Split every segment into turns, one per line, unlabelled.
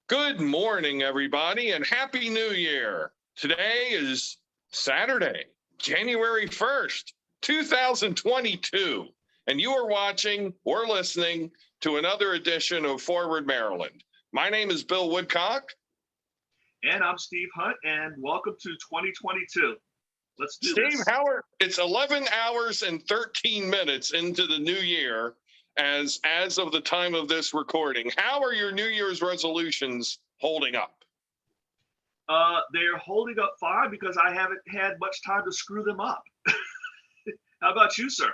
Good morning, everybody, and Happy New Year. Today is Saturday, January 1st, 2022, and you are watching or listening to another edition of Forward Maryland. My name is Bill Woodcock.
And I'm Steve Hunt, and welcome to 2022. Let's do
Steve,
this.
Howard, it's 11 hours and 13 minutes into the new year as of the time of this recording. How are your New Year's resolutions holding up?
They're holding up fine because I haven't had much time to screw them up. How about you, sir?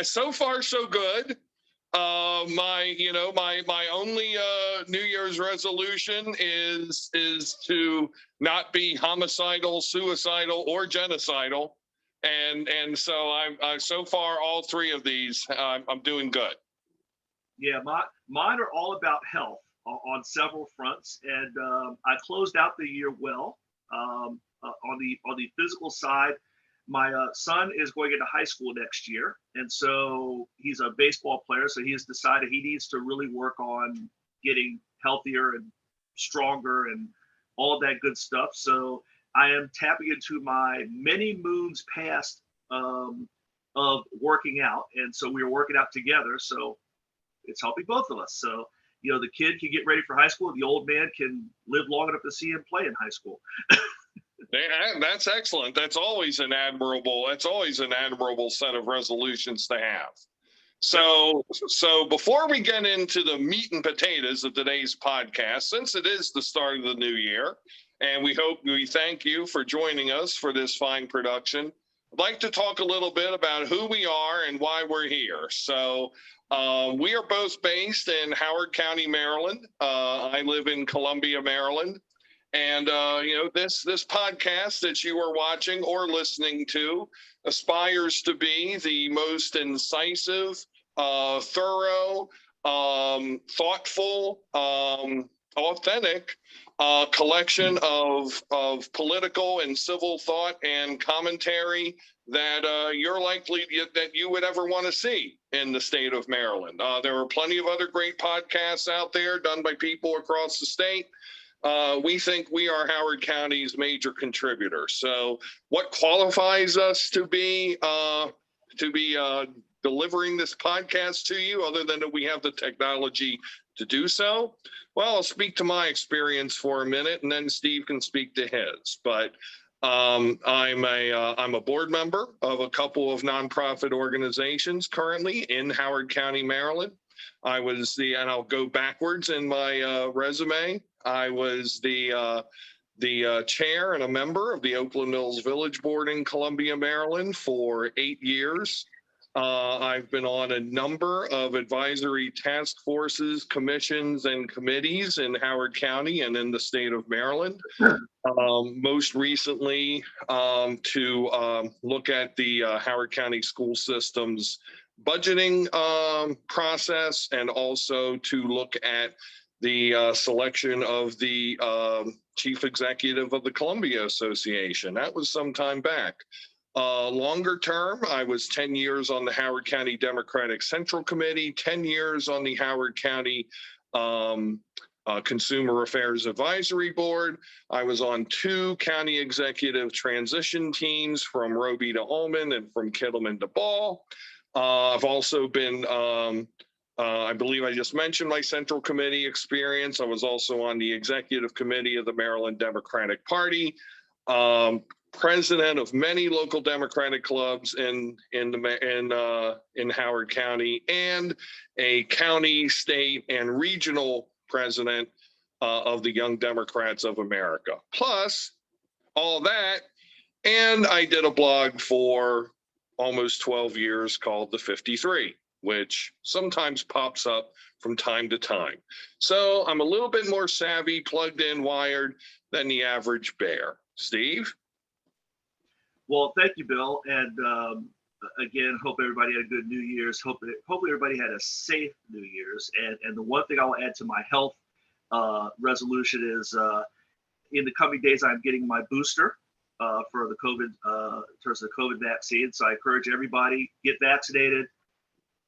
So far so good. My only New Year's resolution is to not be homicidal, suicidal, or genocidal, and so I'm so far all three of these I'm doing good.
Yeah, mine are all about health on several fronts, and I closed out the year well. On the physical side, my son is going into high school next year, and so he's a baseball player. So he has decided he needs to really work on getting healthier and stronger and all of that good stuff. So I am tapping into my many moons past of working out, and so we are working out together. So it's helping both of us. So the kid can get ready for high school, the old man can live long enough to see him play in high school.
That's excellent. That's always an admirable set of resolutions to have. So before we get into the meat and potatoes of today's podcast, since it is the start of the new year, and we thank you for joining us for this fine production, I'd like to talk a little bit about who we are and why we're here. So we are both based in Howard County, Maryland. I live in Columbia, Maryland. And, this podcast that you are watching or listening to aspires to be the most incisive, thorough, thoughtful, authentic collection of political and civil thought and commentary that that you would ever want to see in the state of Maryland. There are plenty of other great podcasts out there done by people across the state. We think we are Howard County's major contributor. So what qualifies us to be delivering this podcast to you, other than that we have the technology to do so? Well, I'll speak to my experience for a minute, and then Steve can speak to his. But I'm a board member of a couple of nonprofit organizations currently in Howard County, Maryland. And I'll go backwards in my resume. I was the chair and a member of the Oakland Mills Village Board in Columbia, Maryland for 8 years. I've been on a number of advisory task forces, commissions, and committees in Howard County and in the state of Maryland. Most recently, to look at the Howard County school system's budgeting process, and also to look at the selection of the chief executive of the Columbia Association. That was some time back. Longer term, I was 10 years on the Howard County Democratic Central Committee, 10 years on the Howard County Consumer Affairs Advisory Board. I was on 2 county executive transition teams, from Roby to Ullman and from Kittleman to Ball. I've also been, I believe I just mentioned my Central Committee experience. I was also on the Executive Committee of the Maryland Democratic Party, president of many local Democratic clubs in Howard County, and a county, state, and regional president of the Young Democrats of America. Plus all that, and I did a blog for almost 12 years called The 53, which sometimes pops up from time to time. So I'm a little bit more savvy, plugged in, wired than the average bear. Steve?
Well, thank you, Bill. And again, hope everybody had a good New Year's. Hopefully everybody had a safe New Year's. And the one thing I'll add to my health resolution is in the coming days, I'm getting my booster for the COVID, in terms of the COVID vaccine. So I encourage everybody, get vaccinated,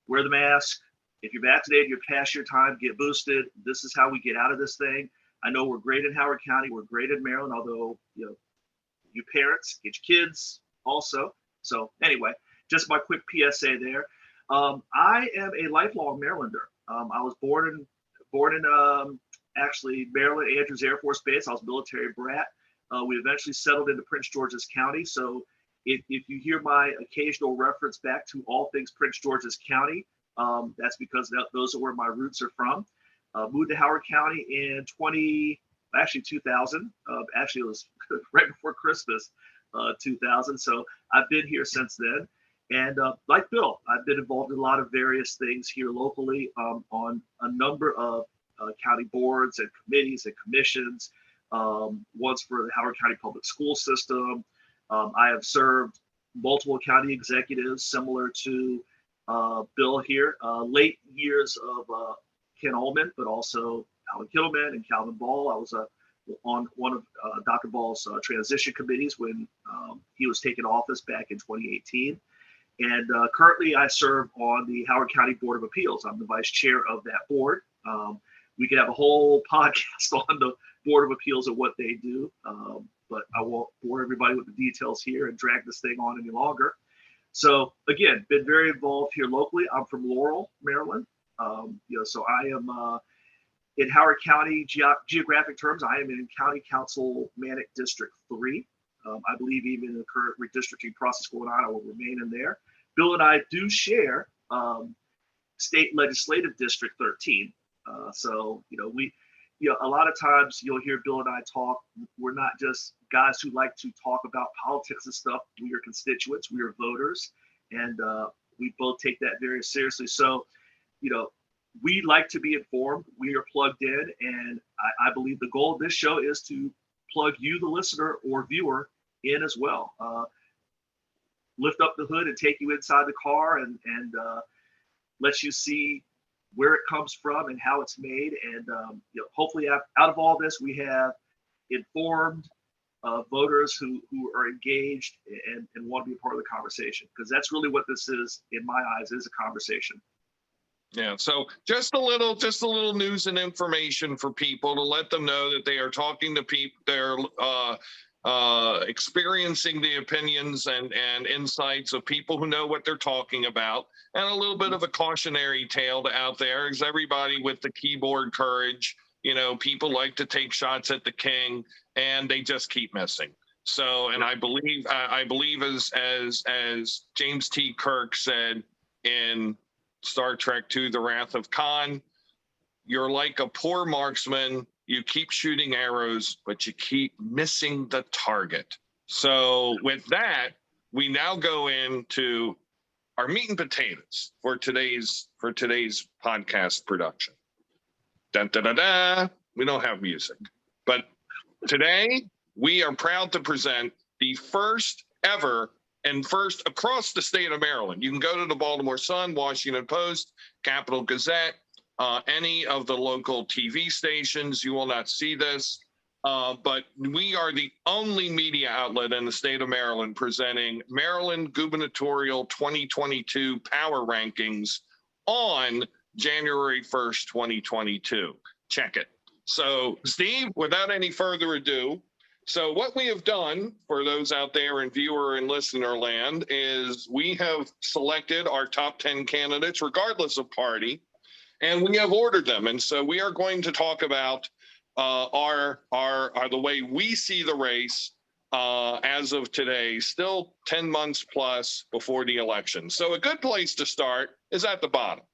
wear the mask, if you're vaccinated, you're past your time, get boosted. This is how we get out of this thing. I know we're great in Howard County. We're great in Maryland, although, you parents, get your kids also. So anyway, just my quick PSA there. I am a lifelong Marylander. I was born in actually Maryland Andrews Air Force Base. I was a military brat. We eventually settled into Prince George's County. So if you hear my occasional reference back to all things Prince George's County, that's because those are where my roots are from. Moved to Howard County in 2000. Actually, it was right before Christmas, 2000. So I've been here since then. And like Bill, I've been involved in a lot of various things here locally on a number of county boards and committees and commissions. Once for the Howard County Public School System. I have served multiple county executives similar to Bill here, late years of Ken Ullman, but also Alan Kittleman and Calvin Ball. I was on one of Dr. Ball's transition committees when he was taking office back in 2018. And currently I serve on the Howard County Board of Appeals. I'm the vice chair of that board. We could have a whole podcast on the Board of Appeals and what they do, but I won't bore everybody with the details here and drag this thing on any longer. So again, been very involved here locally. I'm from Laurel, Maryland. So I am in Howard County geographic terms. I am in County Council Manic District 3. I believe even in the current redistricting process going on, I will remain in there. Bill and I do share state legislative district 13. So a lot of times you'll hear Bill and I talk. We're not just guys who like to talk about politics and stuff. We are constituents, we are voters, and we both take that very seriously. So, we like to be informed. We are plugged in, and I believe the goal of this show is to plug you, the listener or viewer, in as well. Lift up the hood and take you inside the car and let you see where it comes from and how it's made. And hopefully out of all this, we have informed voters who are engaged and want to be a part of the conversation, because that's really what this is, in my eyes, is a conversation.
Yeah, so just a little news and information for people to let them know that they are talking to people, they're experiencing the opinions and insights of people who know what they're talking about, and a little bit of a cautionary tale out there is everybody with the keyboard courage. People like to take shots at the king, and they just keep missing. So, and I believe as James T. Kirk said in Star Trek II, The Wrath of Khan, you're like a poor marksman. You keep shooting arrows, but you keep missing the target. So with that, we now go into our meat and potatoes for today's podcast production. Dun, da, da, da. We don't have music, but today we are proud to present the first ever and first across the state of Maryland. You can go to the Baltimore Sun, Washington Post, Capital Gazette, any of the local TV stations. You will not see this, but we are the only media outlet in the state of Maryland presenting Maryland Gubernatorial 2022 Power Rankings on January 1st, 2022. Check it. So, Steve, without any further ado, so what we have done for those out there in viewer and listener land is we have selected our top 10 candidates, regardless of party, and we have ordered them. And so we are going to talk about the way we see the race as of today, still 10 months plus before the election. So a good place to start is at the bottom.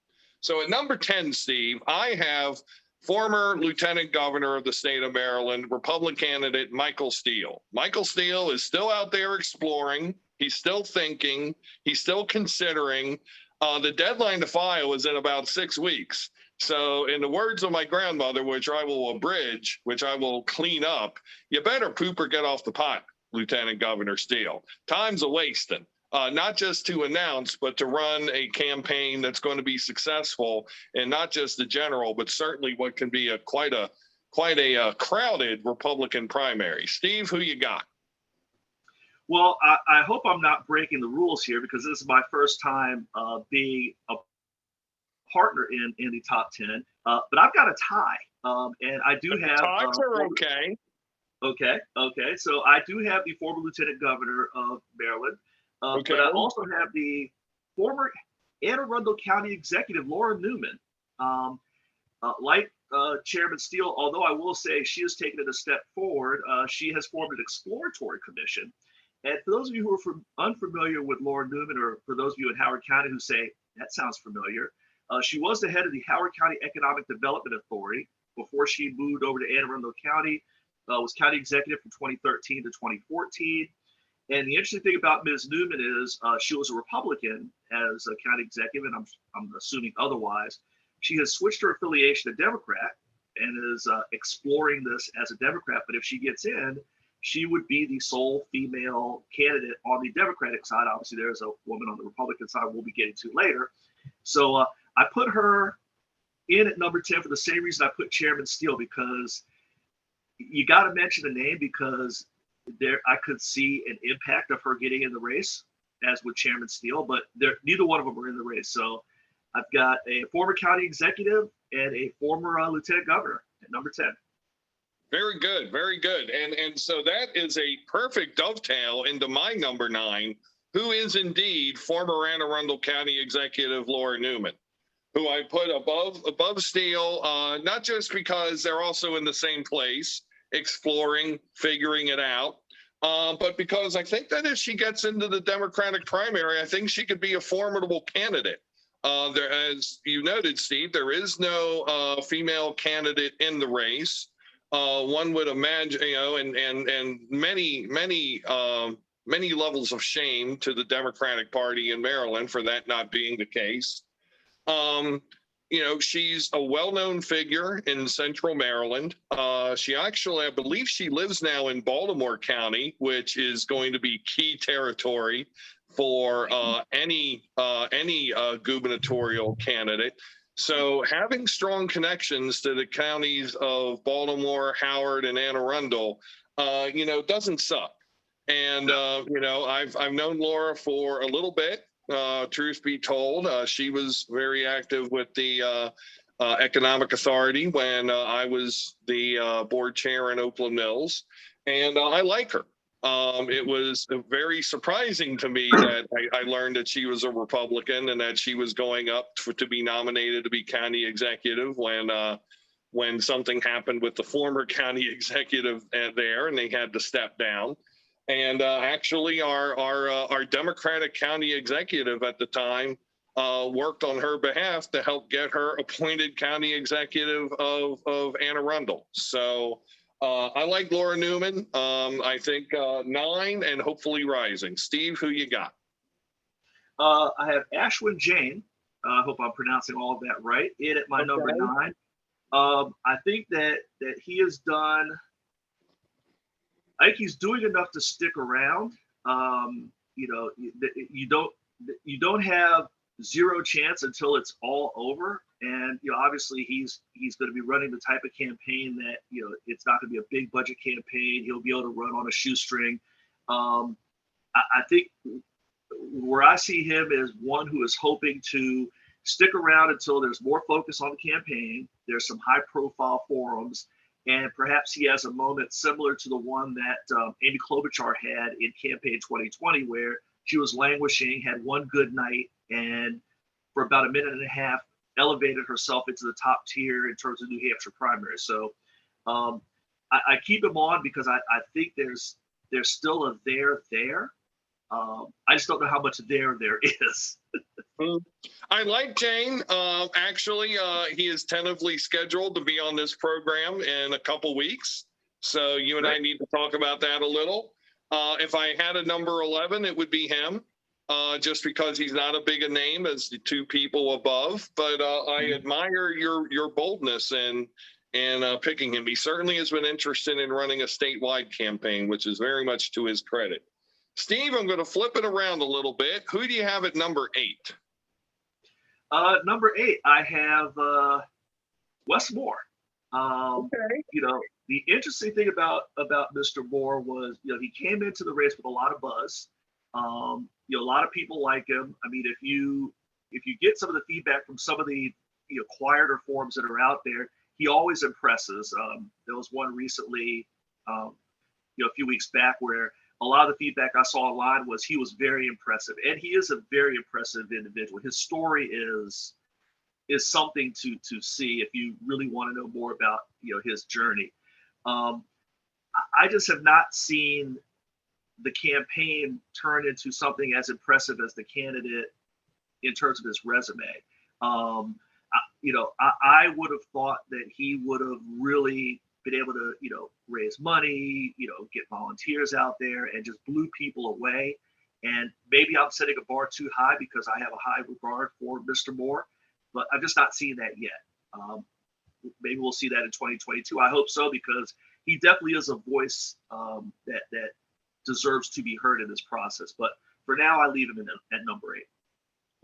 So at number 10, Steve, I have former Lieutenant Governor of the state of Maryland, Republican candidate Michael Steele. Michael Steele is still out there exploring. He's still thinking. He's still considering. The deadline to file is in about 6 weeks. So in the words of my grandmother, which I will abridge, which I will clean up, you better poop or get off the pot, Lieutenant Governor Steele. Time's a-wasting. Not just to announce, but to run a campaign that's going to be successful, and not just the general, but certainly what can be quite a crowded Republican primary. Steve, who you got?
Well, I hope I'm not breaking the rules here, because this is my first time being a partner in the top 10. But I've got a tie, and I do have
Ties are okay.
Okay. So I do have the former lieutenant governor of Maryland,
Okay.
but I also have the former Anne Arundel County executive, Laura Newman. Like Chairman Steele, although I will say she has taken it a step forward, she has formed an exploratory commission. And for those of you who are unfamiliar with Laura Newman, or for those of you in Howard County who say, that sounds familiar, she was the head of the Howard County Economic Development Authority before she moved over to Anne Arundel County, was county executive from 2013 to 2014. And the interesting thing about Ms. Newman is she was a Republican as a county executive, and I'm assuming otherwise. She has switched her affiliation to Democrat and is exploring this as a Democrat. But if she gets in, she would be the sole female candidate on the Democratic side. Obviously, there's a woman on the Republican side we'll be getting to later. So I put her in at number 10 for the same reason I put Chairman Steele, because you got to mention the name, because there I could see an impact of her getting in the race, as with Chairman Steele, but neither one of them are in the race. So I've got a former county executive and a former lieutenant governor at number 10.
Very good, very good. And so that is a perfect dovetail into my number 9, who is indeed former Anne Arundel County executive Laura Newman, who I put above Steele, not just because they're also in the same place, exploring, figuring it out, but because I think that if she gets into the Democratic primary, I think she could be a formidable candidate. There, as you noted, Steve, there is no female candidate in the race. One would imagine, and many levels of shame to the Democratic Party in Maryland for that not being the case. She's a well-known figure in Central Maryland. She actually, I believe she lives now in Baltimore County, which is going to be key territory for any gubernatorial candidate. So having strong connections to the counties of Baltimore, Howard, and Anne Arundel, doesn't suck. And, I've known Laura for a little bit. Truth be told, she was very active with the Economic Authority when I was the board chair in Oakland Mills, and I like her. It was very surprising to me that I learned that she was a Republican and that she was going up to be nominated to be county executive when something happened with the former county executive there and they had to step down. And actually, our Democratic county executive at the time worked on her behalf to help get her appointed county executive of Anne Arundel. So I like Laura Newman. I think 9 and hopefully rising. Steve, who you got?
I have Ashwin Jain. I hope I'm pronouncing all of that right. In at my number 9. I think that he has done. I think he's doing enough to stick around. You don't have zero chance until it's all over. And obviously he's going to be running the type of campaign that it's not going to be a big budget campaign. He'll be able to run on a shoestring. I think where I see him is one who is hoping to stick around until there's more focus on the campaign. There's some high-profile forums. And perhaps he has a moment similar to the one that Amy Klobuchar had in campaign 2020, where she was languishing, had one good night, and for about a minute and a half, elevated herself into the top tier in terms of New Hampshire primaries. So I keep him on because I think there's still a there. I just don't know how much there is.
I like Jane. Actually, he is tentatively scheduled to be on this program in a couple weeks. So you and I need to talk about that a little. If I had a number 11, it would be him, just because he's not as big a name as the two people above. But I admire your boldness in picking him. He certainly has been interested in running a statewide campaign, which is very much to his credit. Steve, I'm going to flip it around a little bit. Who do you have at number 8?
Number 8, I have Wes Moore. Okay. The interesting thing about Mr. Moore was, he came into the race with a lot of buzz. A lot of people like him. I mean, if you get some of the feedback from some of the quieter forums that are out there, he always impresses. There was one recently, a few weeks back, where a lot of the feedback I saw online was he was very impressive, and he is a very impressive individual. His story is something to see if you really want to know more about his journey. I just have not seen the campaign turn into something as impressive as the candidate in terms of his resume. I would have thought that he would have really been able to, raise money, get volunteers out there and just blew people away. And maybe I'm setting a bar too high because I have a high regard for Mr. Moore, but I'm just not seeing that yet. Maybe we'll see that in 2022. I hope so, because he definitely is a voice that deserves to be heard in this process. But for now, I leave him at number 8.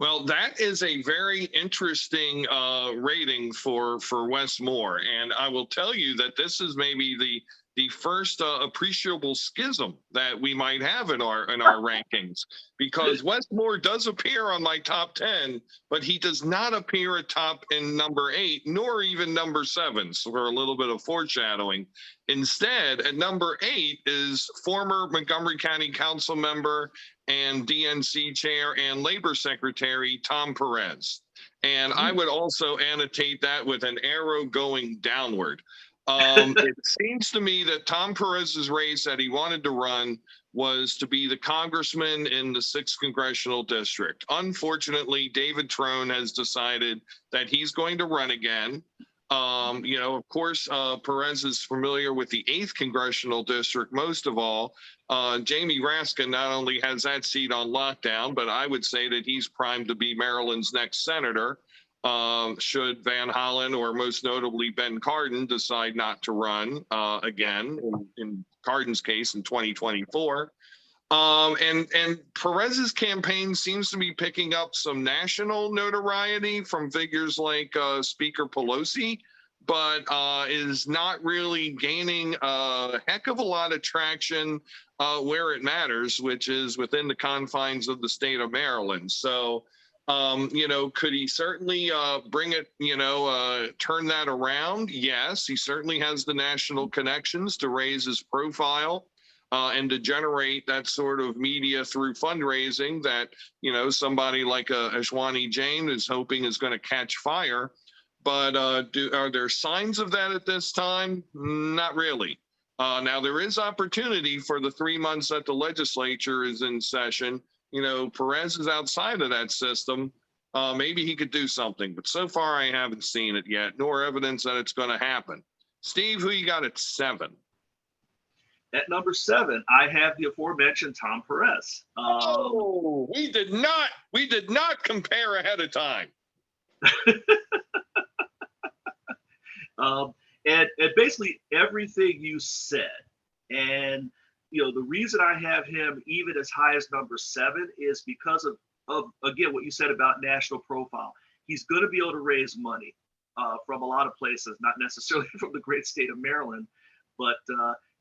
Well, that is a very interesting rating for Wes Moore, and I will tell you that this is maybe the first appreciable schism that we might have in our rankings, because Wes Moore does appear on my top 10, but he does not appear at top in number 8, nor even number 7. So for a little bit of foreshadowing, instead at number 8 is former Montgomery County Council member and DNC chair and labor secretary Tom Perez. And I would also annotate that with an arrow going downward. It seems to me that Tom Perez's race that he wanted to run was to be the congressman in the 6th congressional district. Unfortunately, David Trone has decided that he's going to run again. Of course, Perez is familiar with the 8th congressional district most of all. Jamie Raskin not only has that seat on lockdown, but I would say that he's primed to be Maryland's next senator. Should Van Hollen or most notably Ben Cardin decide not to run again, in Cardin's case in 2024. And Perez's campaign seems to be picking up some national notoriety from figures like Speaker Pelosi, but is not really gaining a heck of a lot of traction where it matters, which is within the confines of the state of Maryland. So could he certainly bring it, turn that around? Yes, he certainly has the national connections to raise his profile and to generate that sort of media through fundraising that, somebody like Ashwani Jain is hoping is going to catch fire. But are there signs of that at this time? Not really. Now, there is opportunity for the 3 months that the legislature is in session. Perez is outside of that system. Maybe he could do something, but so far I haven't seen it yet, nor evidence that it's going to happen. Steve, who you got at 7?
At number 7, I have the aforementioned Tom Perez.
We did not compare ahead of time.
And basically everything you said, and the reason I have him even as high as number 7 is because of again, what you said about national profile. He's going to be able to raise money from a lot of places, not necessarily from the great state of Maryland, but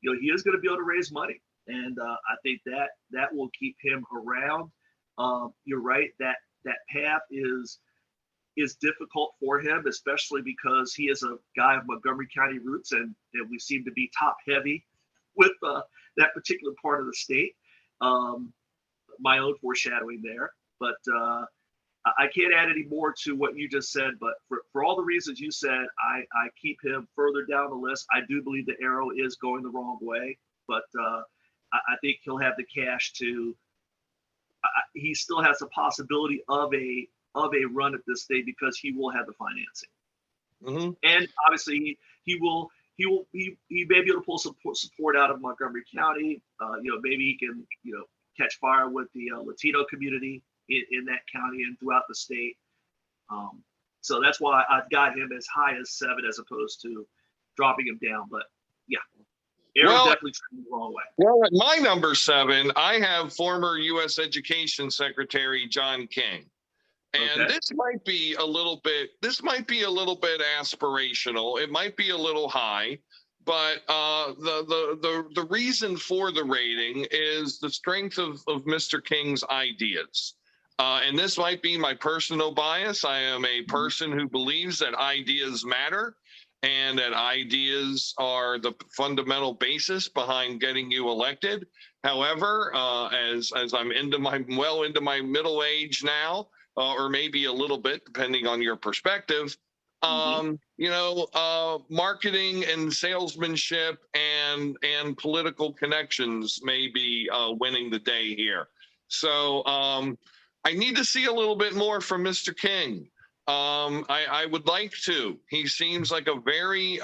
he is going to be able to raise money. And I think that will keep him around. You're right, that path is difficult for him, especially because he is a guy of Montgomery County roots, and we seem to be top heavy with that particular part of the state. My own foreshadowing there, but I can't add any more to what you just said. But for all the reasons you said, I keep him further down the list. I do believe the arrow is going the wrong way, but I think he'll have the cash to. He still has a possibility of a run at this state because he will have the financing, and obviously he may be able to pull support out of Montgomery County. Maybe he can catch fire with the Latino community in that county and throughout the state. So that's why I've got him as high as 7 as opposed to dropping him down. But yeah, Aaron definitely trending the wrong way.
Well, at my number 7, I have former U.S. Education Secretary John King. And
Okay.
this might be a little bit aspirational. It might be a little high, but the reason for the rating is the strength of Mr. King's ideas. And this might be my personal bias. I am a person who believes that ideas matter and that ideas are the fundamental basis behind getting you elected. However, as I'm into my middle age now, or maybe a little bit, depending on your perspective, marketing and salesmanship and political connections may be winning the day here. So I need to see a little bit more from Mr. King. I would like to. He seems like a very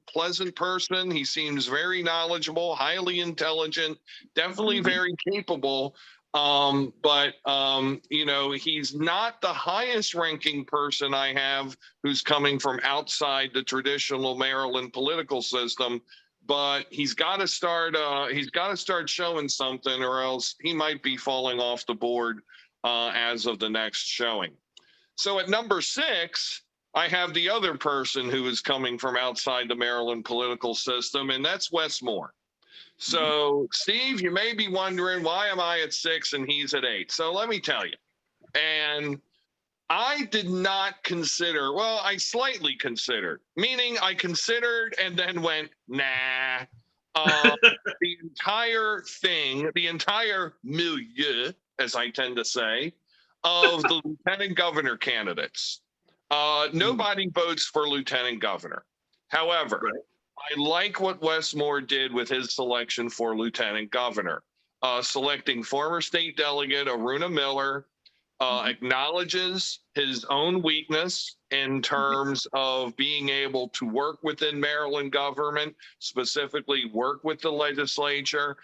pleasant person. He seems very knowledgeable, highly intelligent, definitely very capable. But he's not the highest ranking person I have who's coming from outside the traditional Maryland political system. But he's got to start. He's got to start showing something, or else he might be falling off the board as of the next showing. So at number 6, I have the other person who is coming from outside the Maryland political system, and that's Wes Moore. So, Steve, you may be wondering, why am I at 6 and he's at 8? So let me tell you. And I did not consider, well, I slightly considered, meaning I considered and then went, nah. The entire thing, the entire milieu, as I tend to say, of the lieutenant governor candidates. Nobody votes for lieutenant governor. However, I like what Wes Moore did with his selection for lieutenant governor, selecting former state delegate Aruna Miller, acknowledges his own weakness in terms of being able to work within Maryland government, specifically work with the legislature.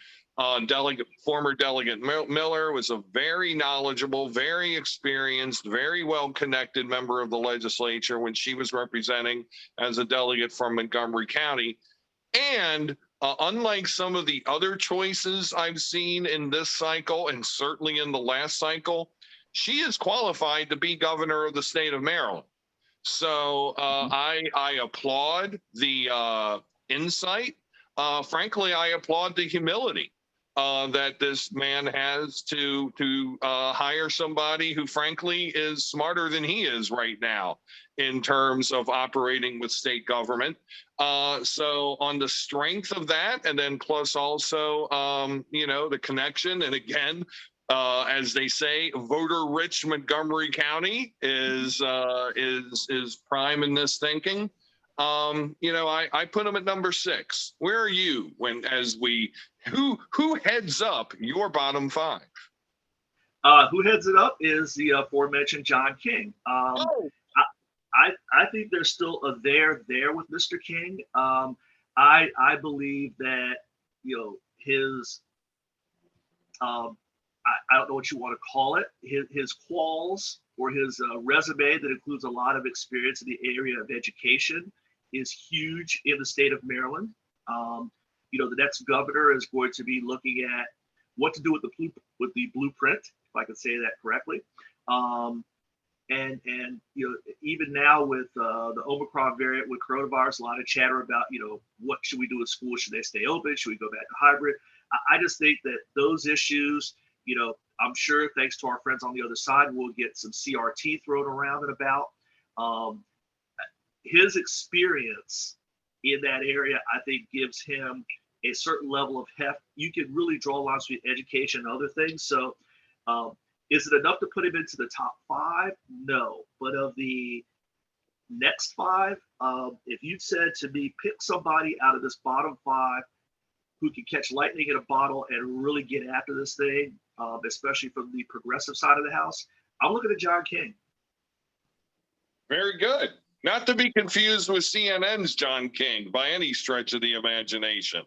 Former delegate Miller was a very knowledgeable, very experienced, very well-connected member of the legislature when she was representing as a delegate from Montgomery County. And unlike some of the other choices I've seen in this cycle, and certainly in the last cycle, she is qualified to be governor of the state of Maryland. So I applaud the insight. Frankly, I applaud the humility that this man has to hire somebody who, frankly, is smarter than he is right now in terms of operating with state government. So on the strength of that, and then plus also, the connection, and again, as they say, voter-rich Montgomery County is prime in this thinking. I put him at number 6. Where are you who heads up your bottom 5?
Who heads it up is the aforementioned John King. I think there's still a there with Mr. King. I believe that his I don't know what you want to call it, his quals or his resume that includes a lot of experience in the area of education is huge in the state of Maryland. The next governor is going to be looking at what to do with the blueprint, if I can say that correctly. And even now with the Omicron variant with coronavirus, a lot of chatter about what should we do with schools? Should they stay open? Should we go back to hybrid? I just think that those issues, I'm sure thanks to our friends on the other side, we'll get some CRT thrown around and about. His experience in that area, I think, gives him a certain level of heft. You can really draw lines between education and other things. So is it enough to put him into the top 5? No. But of the next 5, if you said to me, pick somebody out of this bottom 5 who can catch lightning in a bottle and really get after this thing, especially from the progressive side of the house, I'm looking at John King.
Very good. Not to be confused with CNN's John King by any stretch of the imagination.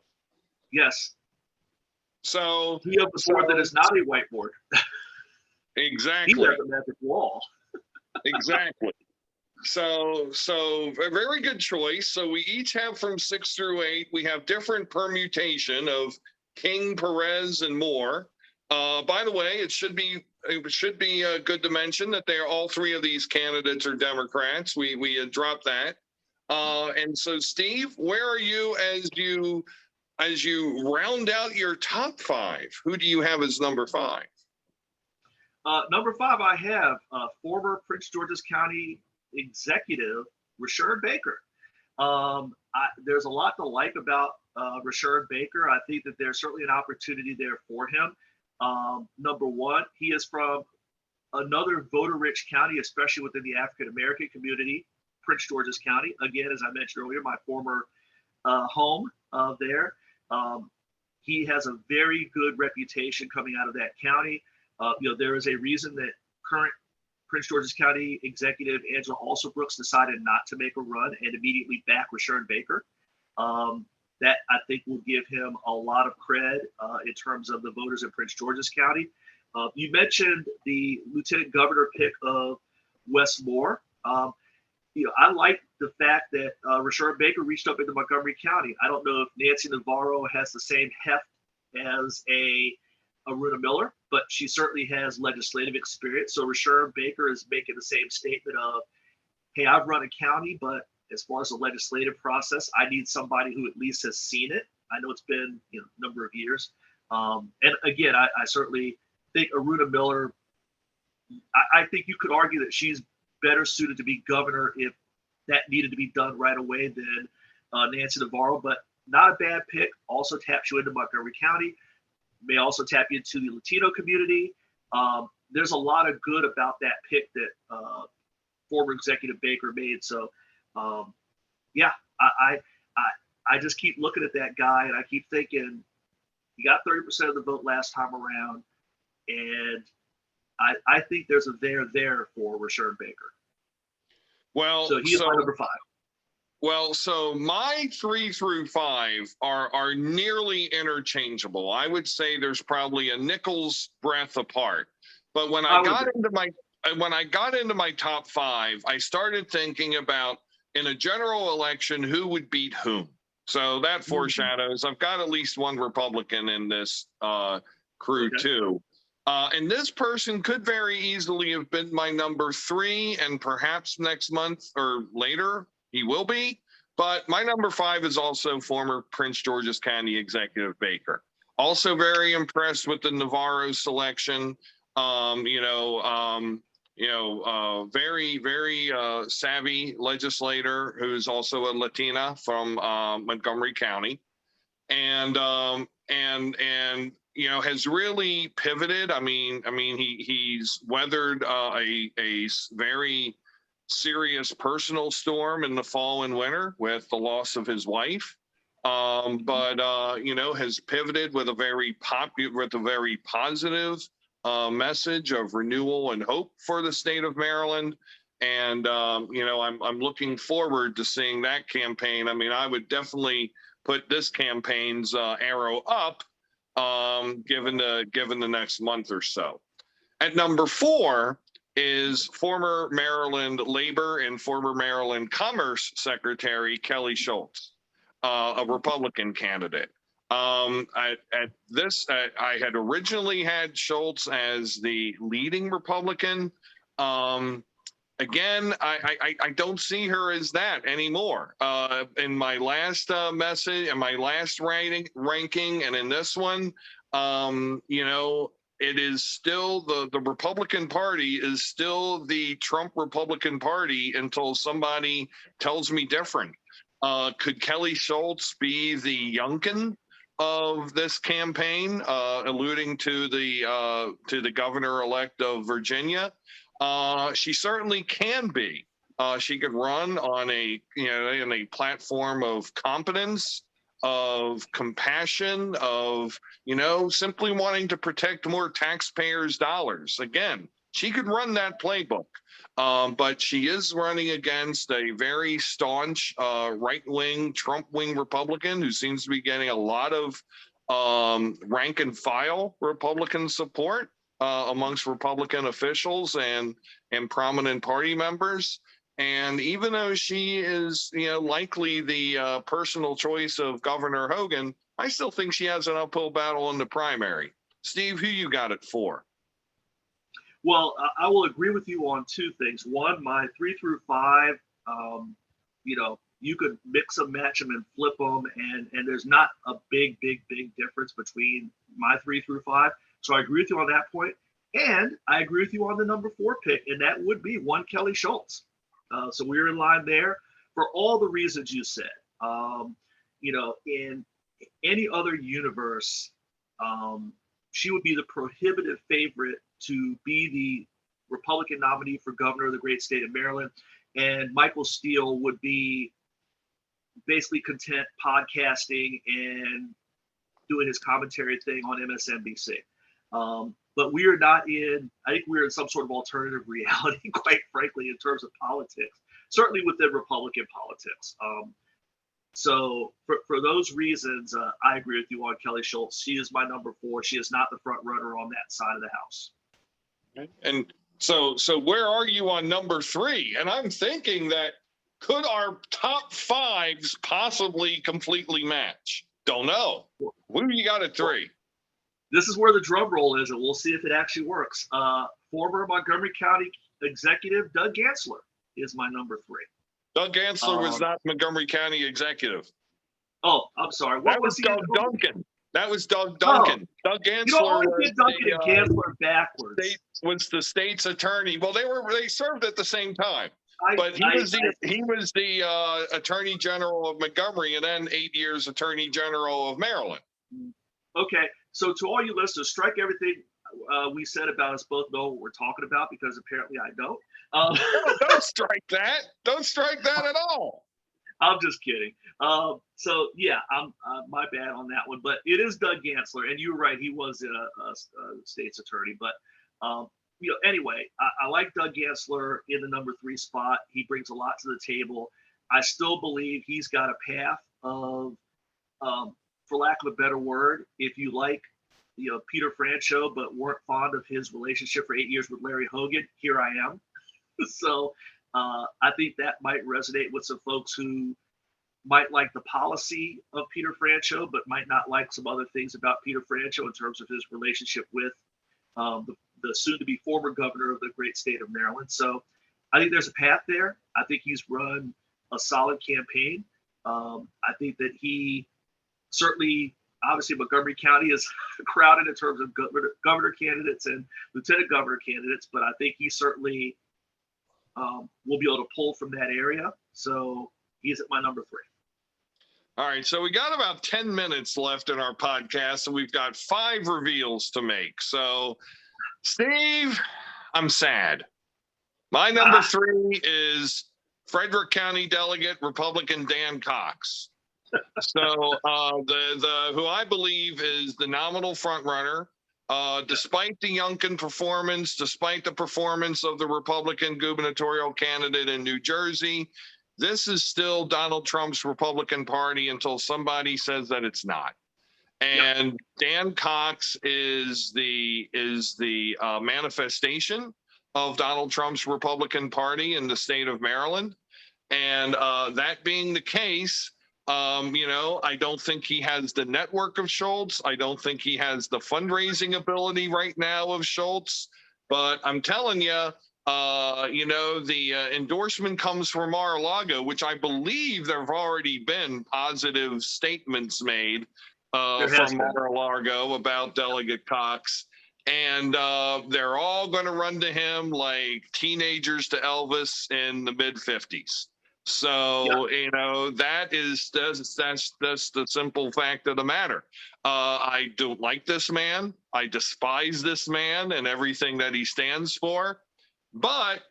Yes.
So
he has a board that is not a whiteboard.
Exactly.
He has a magic wall.
Exactly. So a very good choice. So we each have from 6 through 8. We have different permutation of King, Perez, and Moore. By the way, it should be good to mention that all 3 of these candidates are Democrats. We had dropped that. And so, Steve, where are you as you round out your top 5? Who do you have as number 5?
Number 5, I have former Prince George's County executive Rashard Baker. There's a lot to like about Rashard Baker. I think that there's certainly an opportunity there for him. Number 1, he is from another voter-rich county, especially within the African-American community, Prince George's County. Again, as I mentioned earlier, my former home there. He has a very good reputation coming out of that county. There is a reason that current Prince George's County executive Angela Alsobrooks decided not to make a run and immediately back Rashard Baker. That I think will give him a lot of cred in terms of the voters in Prince George's County. You mentioned the lieutenant governor pick of Wes Moore. I like the fact that Rashard Baker reached up into Montgomery County. I don't know if Nancy Navarro has the same heft as a Aruna Miller, but she certainly has legislative experience. So Rashard Baker is making the same statement of, hey, I've run a county, but as far as the legislative process, I need somebody who at least has seen it. I know it's been a number of years. And again, I certainly think Aruna Miller, I think you could argue that she's better suited to be governor if that needed to be done right away than Nancy Navarro, but not a bad pick. Also taps you into Montgomery County, may also tap you into the Latino community. There's a lot of good about that pick that former executive Baker made. So yeah, I just keep looking at that guy and I keep thinking he got 30% of the vote last time around. And I think there's a there for Rashard Baker.
Well,
so he's my number 5.
Well, so my 3 through 5 are nearly interchangeable. I would say there's probably a nickel's breadth apart. But when I got into my top 5, I started thinking about in a general election who would beat whom. So that foreshadows I've got at least one Republican in this crew too. And this person could very easily have been my number 3, and perhaps next month or later he will be. But my number 5 is also former Prince George's County Executive Baker. Also very impressed with the Navarro selection. Very, very savvy legislator who's also a Latina from Montgomery County, and has really pivoted. I mean, he's weathered a very serious personal storm in the fall and winter with the loss of his wife, but has pivoted with a very positive message of renewal and hope for the state of Maryland. And I'm looking forward to seeing that campaign. I mean, I would definitely put this campaign's arrow up, given the next month or so. At number 4 is former Maryland Labor and former Maryland Commerce Secretary Kelly Schultz, a Republican candidate. I had originally had Schultz as the leading Republican. Again, I don't see her as that anymore. In my last message, in my last ranking, and in this one, it is still the Republican Party is still the Trump Republican Party until somebody tells me different. Could Kelly Schultz be the Youngkin of this campaign, alluding to the governor-elect of Virginia? She certainly can be. She could run on in a platform of competence, of compassion, of simply wanting to protect more taxpayers' dollars. Again, she could run that playbook, but she is running against a very staunch right-wing, Trump-wing Republican who seems to be getting a lot of rank-and-file Republican support amongst Republican officials and prominent party members. And even though she is, likely the personal choice of Governor Hogan, I still think she has an uphill battle in the primary. Steve, who you got it for?
Well, I will agree with you on 2 things. One, my 3 through 5, you could mix them, match them, and flip them, and there's not a big difference between my 3 through 5. So I agree with you on that point. And I agree with you on the number 4 pick, and that would be one Kelly Schultz. So we're in line there for all the reasons you said. In any other universe, she would be the prohibitive favorite to be the Republican nominee for governor of the great state of Maryland. And Michael Steele would be basically content podcasting and doing his commentary thing on MSNBC. But we are not I think we're in some sort of alternative reality, quite frankly, in terms of politics, certainly within Republican politics. So for those reasons, I agree with you on Kelly Schultz. She is my number 4. She is not the front runner on that side of the house.
And so where are you on number 3? And I'm thinking that could our top 5s possibly completely match? Don't know. Who you got at 3?
This is where the drum roll is, and we'll see if it actually works. Former Montgomery County executive Doug Gansler is my number 3.
Doug Gansler was not Montgomery County executive.
Oh, I'm sorry. What was he?
Doug Duncan. That was Doug Duncan. Doug Gansler
Duncan and Gansler backwards.
Was the state's attorney. Well, they served at the same time. But he was the attorney general of Montgomery, and then 8 years attorney general of Maryland.
Okay, so to all you listeners, strike everything we said about us both know what we're talking about, because apparently I don't.
Don't strike that. Don't strike that at all.
I'm just kidding. So yeah, I'm my bad on that one. But it is Doug Gansler, and you're right. He was a state's attorney. But anyway, I like Doug Gansler in the number 3 spot. He brings a lot to the table. I still believe he's got a path of, for lack of a better word, if you like, Peter Franchot, but weren't fond of his relationship for 8 years with Larry Hogan, here I am. So I think that might resonate with some folks who might like the policy of Peter Franchot, but might not like some other things about Peter Franchot in terms of his relationship with the soon-to-be former governor of the great state of Maryland. So I think there's a path there. I think he's run a solid campaign. I think that he certainly, obviously, Montgomery County is crowded in terms of governor candidates and lieutenant governor candidates, but I think he certainly will be able to pull from that area. So he's at my number 3.
All right, so we got about 10 minutes left in our podcast, and we've got 5 reveals to make. So, Steve, I'm sad. My number 3 is Frederick County Delegate Republican Dan Cox. So the who I believe is the nominal frontrunner, despite the Youngkin performance, despite the performance of the Republican gubernatorial candidate in New Jersey, this is still Donald Trump's Republican Party until somebody says that it's not. And Dan Cox is the manifestation of Donald Trump's Republican Party in the state of Maryland. And that being the case, I don't think he has the network of Schultz. I don't think he has the fundraising ability right now of Schultz. But I'm telling you, the endorsement comes from Mar-a-Lago, which I believe there have already been positive statements made from Mar-a-Lago about Delegate Cox. And they're all going to run to him like teenagers to Elvis in the mid-50s. So, that's the simple fact of the matter. I don't like this man. I despise this man and everything that he stands for. But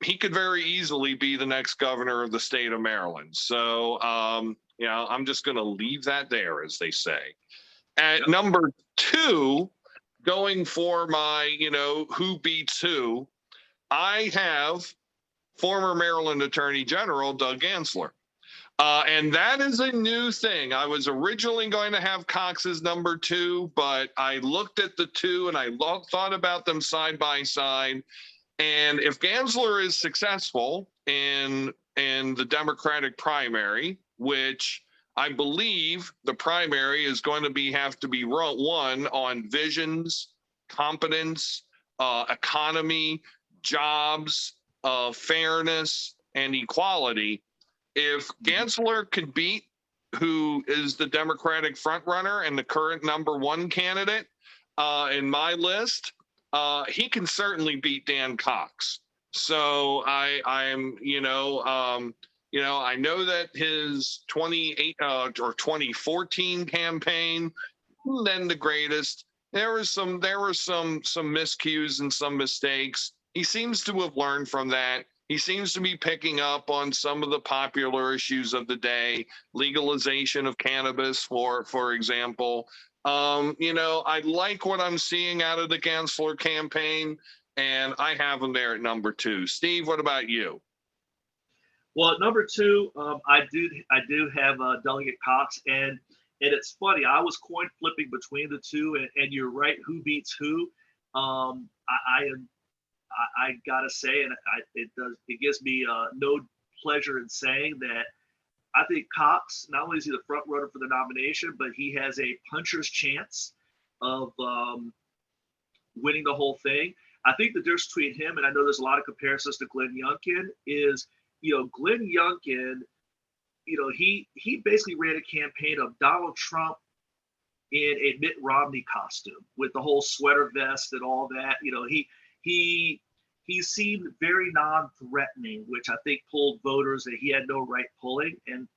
he could very easily be the next governor of the state of Maryland. So, I'm just going to leave that there, as they say. At number 2, going for my, who beats who, I have former Maryland Attorney General Doug Gansler. And that is a new thing. I was originally going to have Cox as number 2, but I looked at the 2 and I thought about them side by side. And if Gansler is successful in the Democratic primary, which I believe the primary is going to have to be won on visions, competence, economy, jobs, fairness, and equality. If Gansler could beat who is the Democratic frontrunner and the current number 1 candidate in my list, he can certainly beat Dan Cox. So I know that his 28 or 2014 campaign, then the greatest. There were some miscues and some mistakes. He seems to have learned from that. He seems to be picking up on some of the popular issues of the day, legalization of cannabis, for example. I like what I'm seeing out of the Gansler campaign, and I have him there at number 2. Steve, what about you?
Well, at number 2, I do have Delegate Cox, and it's funny. I was coin flipping between the two, and you're right. Who beats who? I gotta say, and it gives me no pleasure in saying that I think Cox, not only is he the front runner for the nomination, but he has a puncher's chance of winning the whole thing. I think the difference between him, and I know there's a lot of comparisons to Glenn Youngkin, is Glenn Youngkin, he basically ran a campaign of Donald Trump in a Mitt Romney costume with the whole sweater vest and all that. He seemed very non-threatening, which I think pulled voters that he had no right pulling. And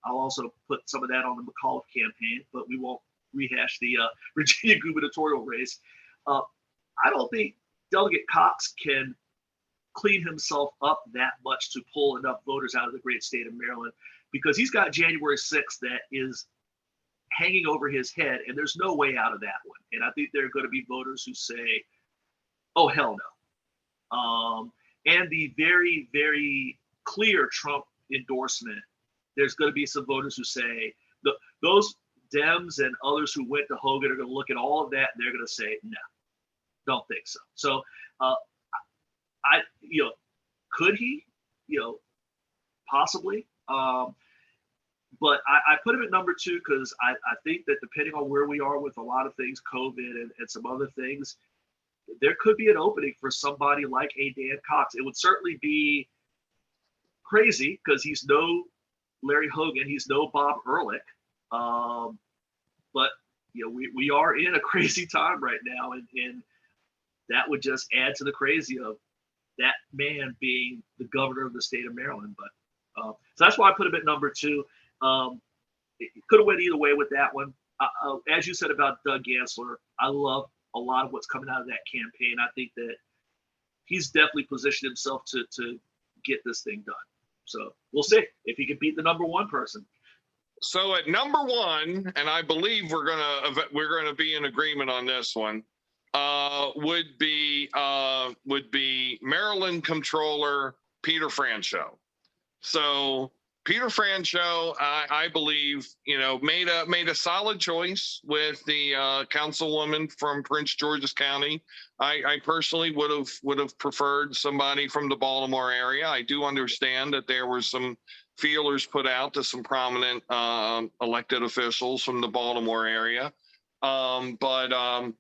I'll also put some of that on the McAuliffe campaign, but we won't rehash the Virginia gubernatorial race. I don't think Delegate Cox can clean himself up that much to pull enough voters out of the great state of Maryland, because he's got January 6th that is hanging over his head, and there's no way out of that one. And I think there are going to be voters who say, oh, hell no. And the very, very clear Trump endorsement, there's going to be some voters who say, those Dems and others who went to Hogan are going to look at all of that, and they're going to say, no, don't think so. So, could he, possibly, but I put him at number 2 because I think that depending on where we are with a lot of things, COVID and some other things, there could be an opening for somebody like a Dan Cox. It would certainly be crazy because he's no Larry Hogan, he's no Bob Ehrlich, but we are in a crazy time right now, and that would just add to the crazy of that man being the governor of the state of Maryland. But so that's why I put him at number 2. It could have went either way with that one. As you said about Doug Gansler, I love a lot of what's coming out of that campaign. I think that he's definitely positioned himself to get this thing done. So we'll see if he can beat the number 1 person.
So at number 1, and I believe we're gonna be in agreement on this one, would be Maryland Comptroller Peter Franchot. So Peter Franchot, I believe, made a solid choice with the councilwoman from Prince George's County. I personally would have preferred somebody from the Baltimore area. I do understand that there were some feelers put out to some prominent elected officials from the Baltimore area, but I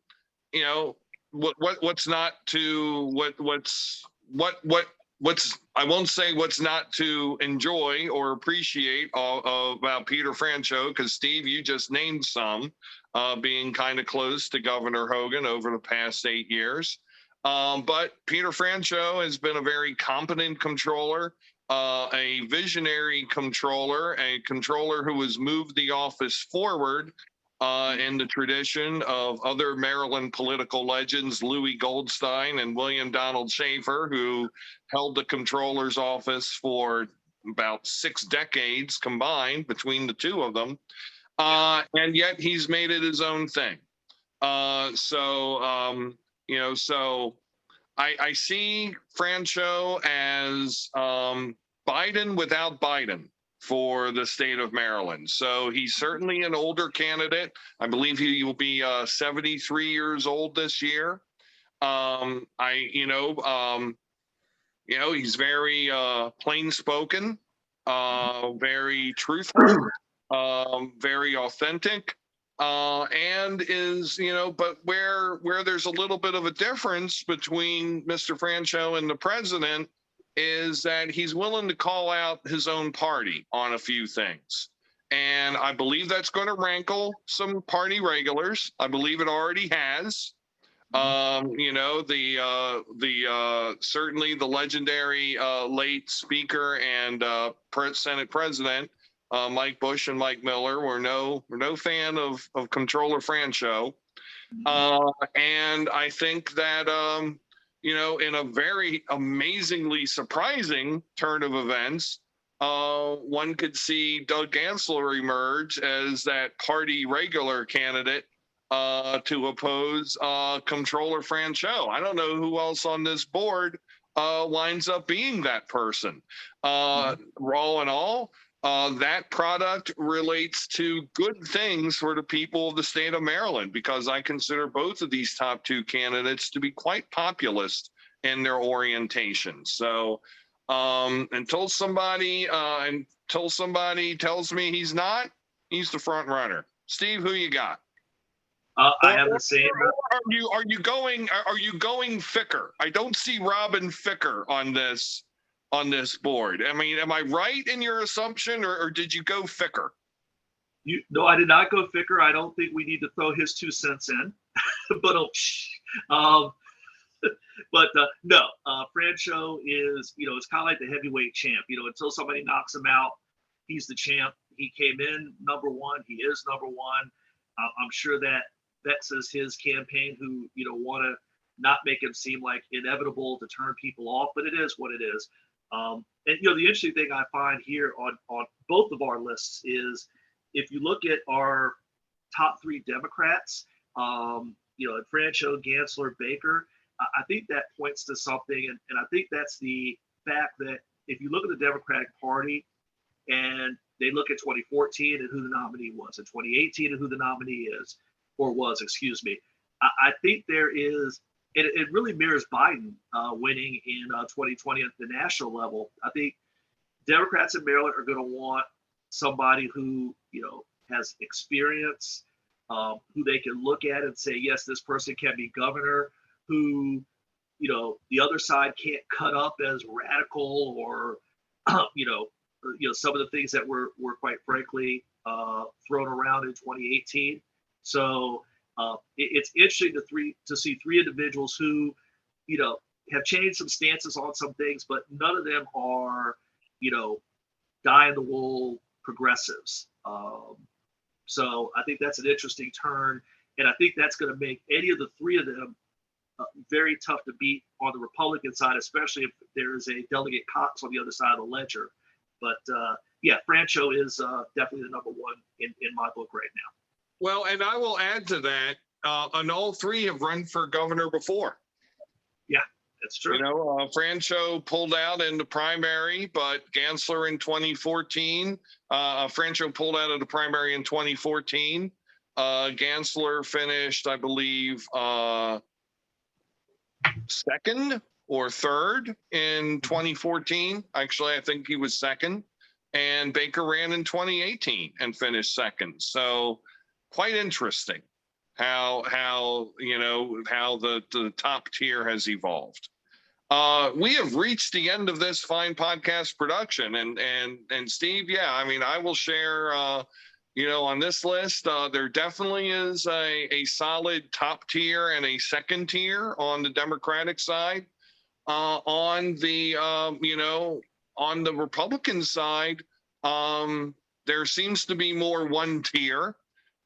won't say what's not to enjoy or appreciate about Peter Franchot, because Steve, you just named some, being kind of close to Governor Hogan over the past 8 years. But Peter Franchot has been a very competent controller, a visionary controller, a controller who has moved the office forward in the tradition of other Maryland political legends, Louis Goldstein and William Donald Schaefer, who held the comptroller's office for about 6 decades combined between the two of them. And yet he's made it his own thing. So I see Franchot as Biden without Biden for the state of Maryland. So he's certainly an older candidate. I believe he will be 73 years old this year. He's very plain spoken, very truthful, very authentic, and is, but where there's a little bit of a difference between Mr. Franchot and the president is that he's willing to call out his own party on a few things. And I believe that's going to rankle some party regulars. I believe it already has. Certainly the legendary late Speaker and Senate President Mike Bush and Mike Miller were no fan of Comptroller Franchot. And I think that, in a very amazingly surprising turn of events, one could see Doug Gansler emerge as that party regular candidate to oppose Comptroller Franchot. I don't know who else on this board winds up being that person. All in all, that product relates to good things for the people of the state of Maryland, because I consider both of these top two candidates to be quite populist in their orientation. So until somebody tells me he's not, he's the front runner. Steve, who you got?
I have the same.
Are you going Ficker? I don't see Robin Ficker on this board. I mean, am I right in your assumption, or did you go Ficker?
No, I did not go Ficker. I don't think we need to throw his 2 cents in, but no, Franchot is, it's kind of like the heavyweight champ. Until somebody knocks him out, he's the champ. He came in number one. He is number one. I'm sure that vexes his campaign, who want to not make him seem like inevitable to turn people off, but it is what it is. And the interesting thing I find here on both of our lists is, if you look at our top 3 Democrats, Franchot, Gansler, Baker, I think that points to something, and I think that's the fact that if you look at the Democratic Party and they look at 2014 and who the nominee was, and 2018 and who the nominee is, or was, excuse me, I think there is, it really mirrors Biden winning in 2020 at the national level. I think Democrats in Maryland are going to want somebody who, has experience, who they can look at and say, yes, this person can be governor, who, the other side can't cut up as radical or, some of the things that were quite frankly thrown around in 2018. So it's interesting to see 3 individuals who, have changed some stances on some things, but none of them are, die-in-the-wool progressives. So I think that's an interesting turn, and I think that's going to make any of the 3 of them very tough to beat on the Republican side, especially if there is a Delegate Cox on the other side of the ledger. But Franchot is definitely the number one in my book right now.
Well, and I will add to that, and all 3 have run for governor before.
Yeah, that's true.
Franchot pulled out in the primary, but Gansler in 2014. Franchot pulled out of the primary in 2014. Gansler finished, I believe, second or third in 2014. Actually, I think he was second. And Baker ran in 2018 and finished second. So quite interesting how the top tier has evolved. We have reached the end of this fine podcast production, and Steve, I will share, on this list, there definitely is a solid top tier and a second tier on the Democratic side. On the Republican side, there seems to be more one tier.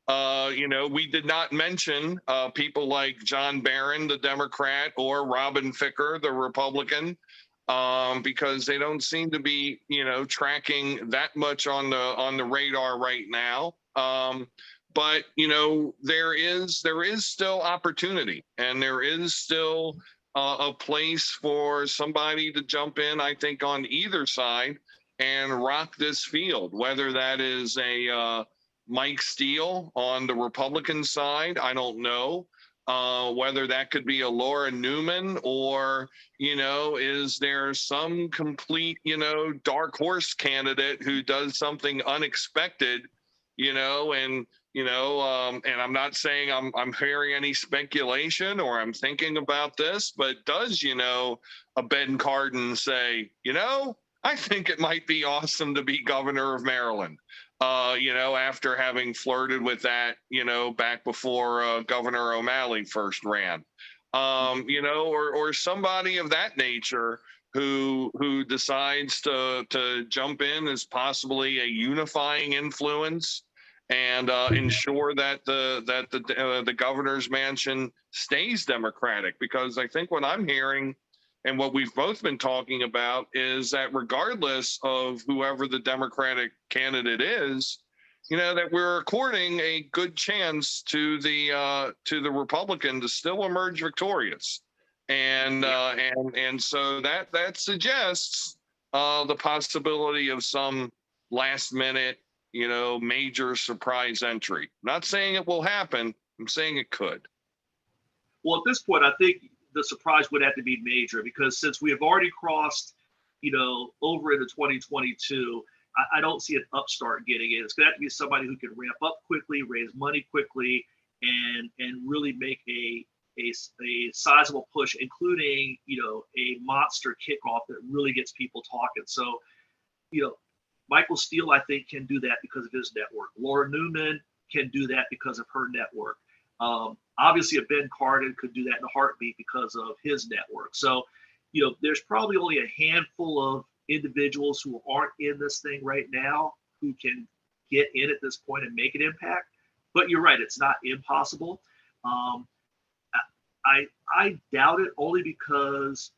We did not mention people like John Barron, the Democrat, or Robin Ficker, the Republican, because they don't seem to be, tracking that much on the radar right now. But there is still opportunity, and there is still a place for somebody to jump in, I think, on either side and rock this field, whether that is a Mike Steele on the Republican side, I don't know. Whether that could be a Laura Newman, or, is there some complete, dark horse candidate who does something unexpected, and I'm not saying I'm hearing any speculation or I'm thinking about this, but does, a Ben Cardin say, I think it might be awesome to be governor of Maryland, after having flirted with that, back before Governor O'Malley first ran. or somebody of that nature who decides to jump in as possibly a unifying influence and ensure that the governor's mansion stays Democratic. Because I think what I'm hearing and what we've both been talking about is that regardless of whoever the Democratic candidate is, that we're according a good chance to the Republican to still emerge victorious. And so that suggests the possibility of some last minute, major surprise entry. Not saying it will happen. I'm saying it could.
Well, at this point, I think the surprise would have to be major, because since we have already crossed, over into 2022, I don't see an upstart getting it. It's going to have to be somebody who can ramp up quickly, raise money quickly, and really make a sizable push, including a monster kickoff that really gets people talking. So, Michael Steele, I think, can do that because of his network. Laura Newman can do that because of her network. Obviously, a Ben Cardin could do that in a heartbeat because of his network. So, there's probably only a handful of individuals who aren't in this thing right now who can get in at this point and make an impact. But you're right, it's not impossible. I doubt it, only because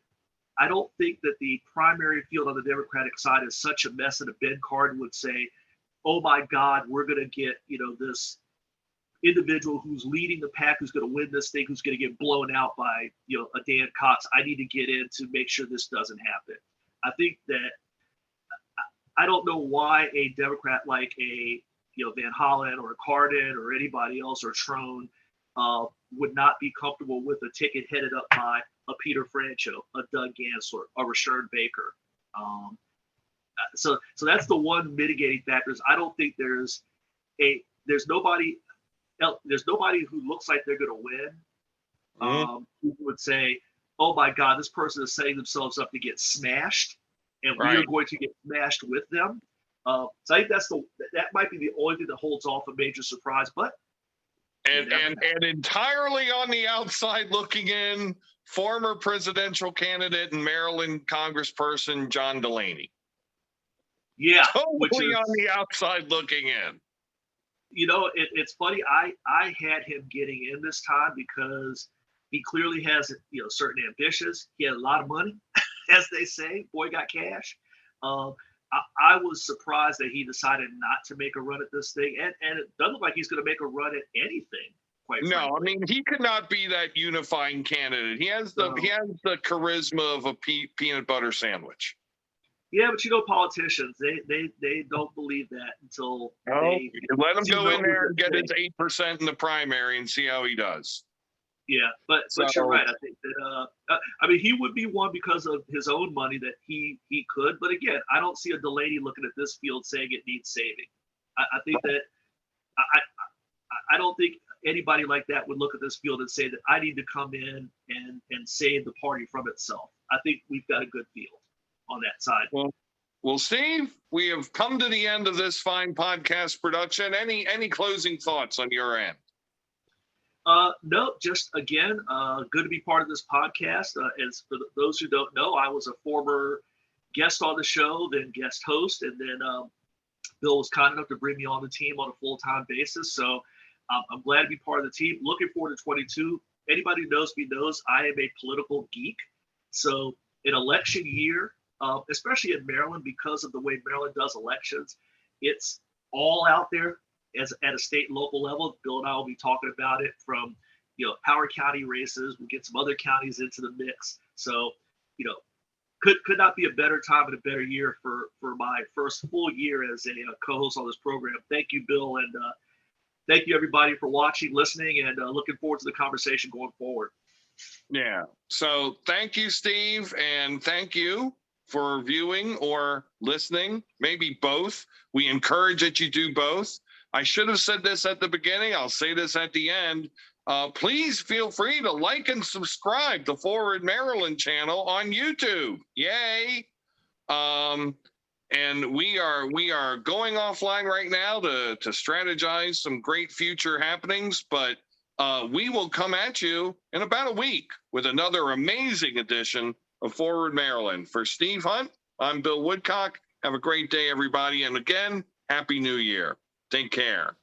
I don't think that the primary field on the Democratic side is such a mess that a Ben Cardin would say, oh my God, we're going to get, this individual who's leading the pack, who's going to win this thing, who's going to get blown out by, a Dan Cox. I need to get in to make sure this doesn't happen. I think that I don't know why a Democrat like a Van Hollen or a Cardin or anybody else, or Trone, would not be comfortable with a ticket headed up by a Peter Franchot, a Doug Gansler, a Rashard Baker. So that's the one mitigating factor. Is I don't think there's nobody who looks like they're going to win. Who would say, oh my God, this person is setting themselves up to get smashed, and we are going to get smashed with them. So I think that might be the only thing that holds off a major surprise. But
and entirely on the outside looking in, former presidential candidate and Maryland Congressperson John Delaney.
Yeah,
totally on the outside looking in.
It's funny. I had him getting in this time because he clearly has, certain ambitions. He had a lot of money, as they say. Boy got cash. I was surprised that he decided not to make a run at this thing, and it doesn't look like he's going to make a run at anything. Quite frankly.
I mean, he could not be that unifying candidate. He has the charisma of a peanut butter sandwich.
Yeah, but politicians, they don't believe that until they
let him go in there and get his 8% in the primary and see how he does.
Yeah, but you're right. I think that he would be one because of his own money that he could. But again, I don't see a Delaney looking at this field saying it needs saving. I think that I don't think anybody like that would look at this field and say that I need to come in and save the party from itself. I think we've got a good field on that side.
Well, Steve, we have come to the end of this fine podcast production. Any closing thoughts on your end?
No, just again, good to be part of this podcast. As for those who don't know, I was a former guest on the show, then guest host, and then Bill was kind enough to bring me on the team on a full-time basis. So I'm glad to be part of the team. Looking forward to 22. Anybody who knows me knows I am a political geek. So an election year, especially in Maryland, because of the way Maryland does elections, it's all out there at a state and local level. Bill and I will be talking about it from, Howard County races. We get some other counties into the mix. So, could not be a better time and a better year for my first full year as a co-host on this program. Thank you, Bill, and thank you everybody for watching, listening, and looking forward to the conversation going forward.
Yeah. So thank you, Steve, and thank you for viewing or listening, maybe both. We encourage that you do both. I should have said this at the beginning. I'll say this at the end. Please feel free to like and subscribe to Forward Maryland channel on YouTube. Yay. And we are going offline right now to strategize some great future happenings, but we will come at you in about a week with another amazing edition of Forward Maryland. For Steve Hunt, I'm Bill Woodcock. Have a great day, everybody. And again, Happy New Year. Take care.